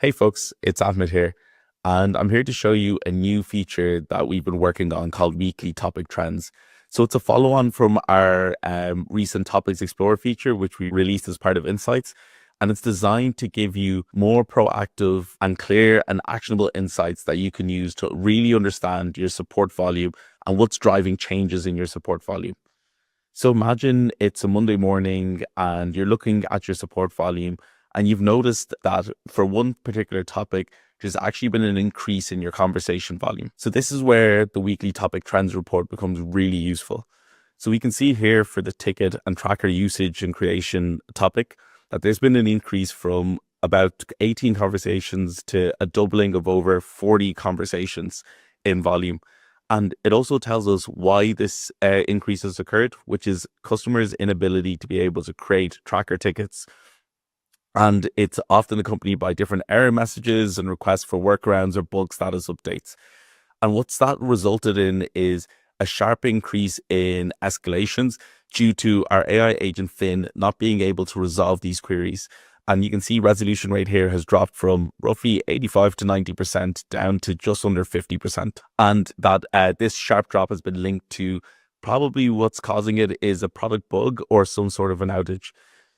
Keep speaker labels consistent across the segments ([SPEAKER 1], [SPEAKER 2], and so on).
[SPEAKER 1] Hey folks, it's Ahmed here, and I'm here to show you a new feature that we've been working on called Weekly Topic Trends. So it's a follow-on from our recent Topics Explorer feature, which we released as part of Insights, and it's designed to give you more proactive and clear and actionable insights that you can use to really understand your support volume and what's driving changes in your support volume. So imagine it's a Monday morning and you're looking at your support volume and you've noticed that for one particular topic, there's actually been an increase in your conversation volume. So this is where the weekly topic trends report becomes really useful. So we can see here for the ticket and tracker usage and creation topic that there's been an increase from about 18 conversations to a doubling of over 40 conversations in volume. And it also tells us why this increase has occurred, which is customers' inability to be able to create tracker tickets. And it's often accompanied by different error messages and requests for workarounds or bug status updates. And what's that resulted in is a sharp increase in escalations due to our AI agent Fin not being able to resolve these queries. And you can see resolution rate here has dropped from roughly 85 to 90% down to just under 50%. And that this sharp drop has been linked to probably what's causing it is a product bug or some sort of an outage.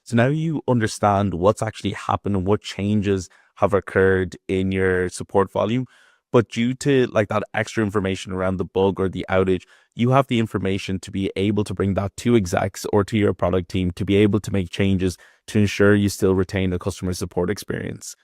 [SPEAKER 1] So now you understand what's actually happened and what changes have occurred in your support volume. But due to like that extra information around the bug or the outage, you have the information to be able to bring that to execs or to your product team to be able to make changes to ensure you still retain a customer support experience.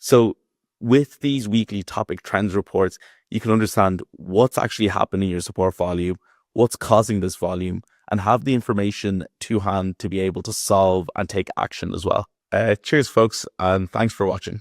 [SPEAKER 1] So with these weekly topic trends reports, you can understand what's actually happening in your support volume, what's causing this volume, and have the information to hand to be able to solve and take action as well. Cheers, folks, and thanks for watching.